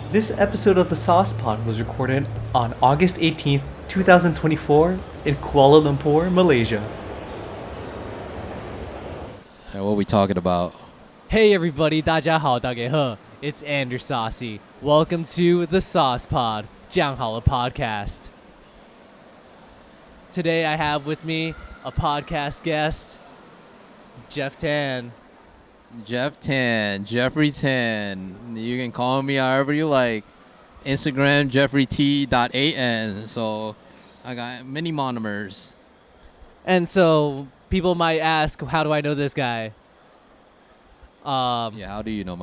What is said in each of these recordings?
This episode of the Sauce Pod was recorded on August 18th, 2024 in Kuala Lumpur, Malaysia. And what we talking about? Hey everybody, 大家好，大家好. It's Andrew Saucy. Welcome to the TheSaucePod-酱好了 Podcast. Today I have with me a podcast guest, Jeff Tan. Jeffrey Tan. You can call me however you like. Instagram, jeffreyt.an. So I got many monomers. And so people might ask, how do I know this guy? How do you know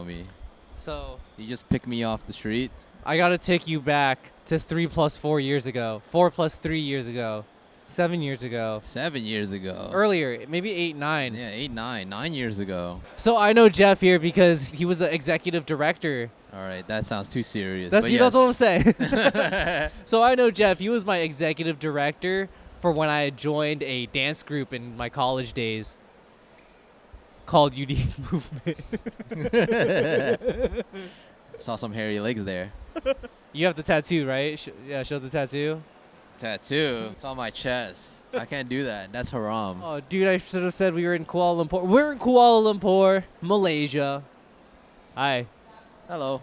me? So You just pick me off the street? I gotta take you back to 3 plus 4 years ago. 4 plus 3 years ago. 7 years ago. 7 years ago. Earlier, maybe 8, 9. Yeah, 8, 9 years ago. So I know Jeff here because he was the executive director. All right, that sounds too serious. That's but what I'm yes. saying. So I know Jeff. He was my executive director for when I joined a dance group in my college days called UD Movement. Saw some hairy legs there. You have the tattoo, right? Show the tattoo. Tattoo. It's on my chest. I can't do that. That's haram. Oh, dude, I should have said we were in Kuala Lumpur. We're in Kuala Lumpur, Malaysia. Hi. Hello.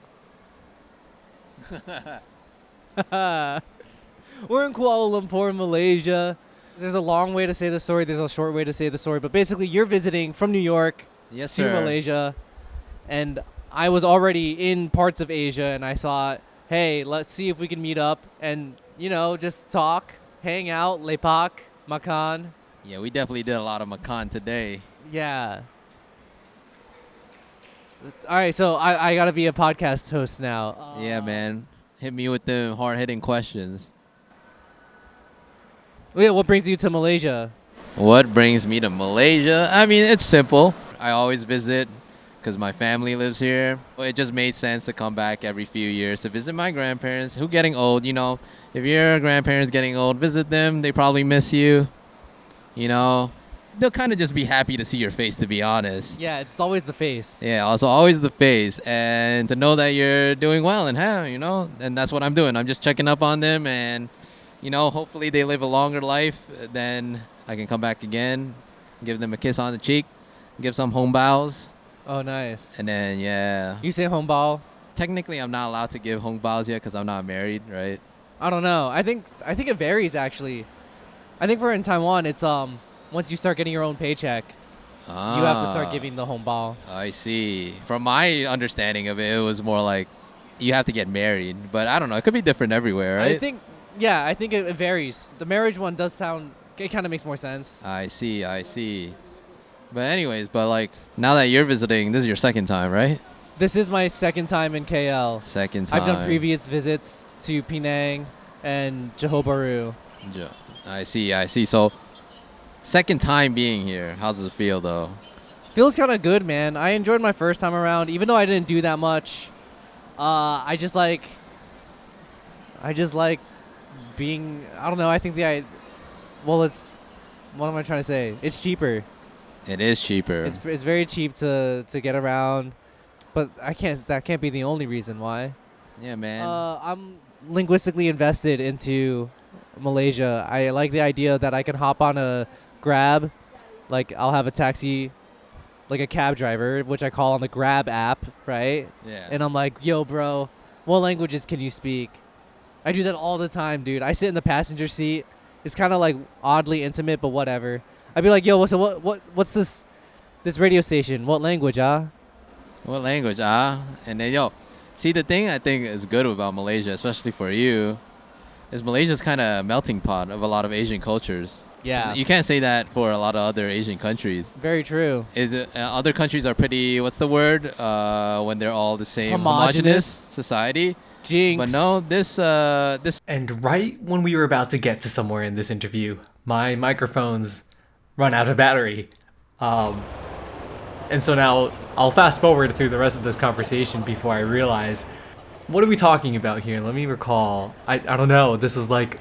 We're in Kuala Lumpur, Malaysia. There's a long way to say the story. There's a short way to say the story. But basically, you're visiting from New York Yes, to sir. Malaysia. And I was already in parts of Asia. And I thought, hey, let's see if we can meet up and, just talk, hang out, lepak, makan. Yeah, we definitely did a lot of makan today. Yeah. All right, so I got to be a podcast host now. Yeah, man. Hit me with them hard-hitting questions. Yeah, what brings you to Malaysia? What brings me to Malaysia? I mean, it's simple. I always visit because my family lives here. It just made sense to come back every few years to visit my grandparents who are getting old. If your grandparents getting old, visit them. They probably miss you. They'll kind of just be happy to see your face, to be honest. Yeah, it's always the face. Yeah, also always the face, and to know that you're doing well and and that's what I'm doing. I'm just checking up on them, and hopefully they live a longer life. Then I can come back again, give them a kiss on the cheek, give some Hongbaos, Oh, nice. and then You say Hongbao? technically I'm not allowed to give Hongbaos yet because I'm not married, right? I don't know. I think it varies actually. I think for in Taiwan, it's once you start getting your own paycheck, you have to start giving the Hongbao. I see. From my understanding of it, it was more like you have to get married, but I don't know. It could be different everywhere, right? I think it varies. The marriage one does sound. It kind of makes more sense. I see. But anyways, now that you're visiting, this is your second time, right? This is my second time in KL. Second time. I've done previous visits to Penang and Johor Bahru. I see. So, second time being here, how does it feel though? Feels kind of good, man. I enjoyed my first time around, even though I didn't do that much. I just like being. I don't know. I think it's. What am I trying to say? It's cheaper. It is cheaper. It's very cheap to get around, but that can't be the only reason why. Yeah, man. I'm linguistically invested into Malaysia. I like the idea that I can hop on a Grab, like I'll have a taxi, like a cab driver, which I call on the Grab app, right? Yeah. And I'm like, yo, bro, what languages can you speak? I do that all the time, dude. I sit in the passenger seat. It's kind of like oddly intimate, but whatever. I'd be like, yo, what's this radio station? What language, What language, And then, see, the thing I think is good about Malaysia, especially for you, is Malaysia's kind of a melting pot of a lot of Asian cultures. Yeah. You can't say that for a lot of other Asian countries. Very true. Other countries are pretty, what's the word, when they're all the same, Homogenous society. Jinx. But no, this. And right when we were about to get to somewhere in this interview, my microphones run out of battery. And so now I'll fast forward through the rest of this conversation before I realize, what are we talking about here? Let me recall. I don't know. This was like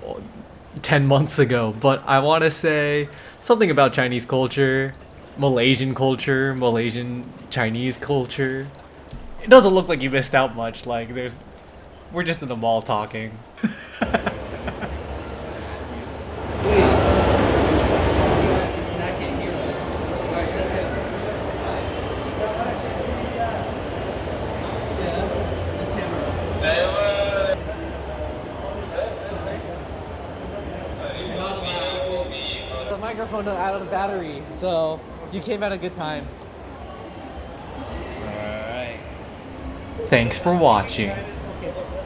10 months ago, but I want to say something about Chinese culture, Malaysian Chinese culture. it doesn't look like you missed out much. Like we're just in the mall talking. The microphone out of the battery, so you came at a good time. Alright. Thanks for watching. Okay.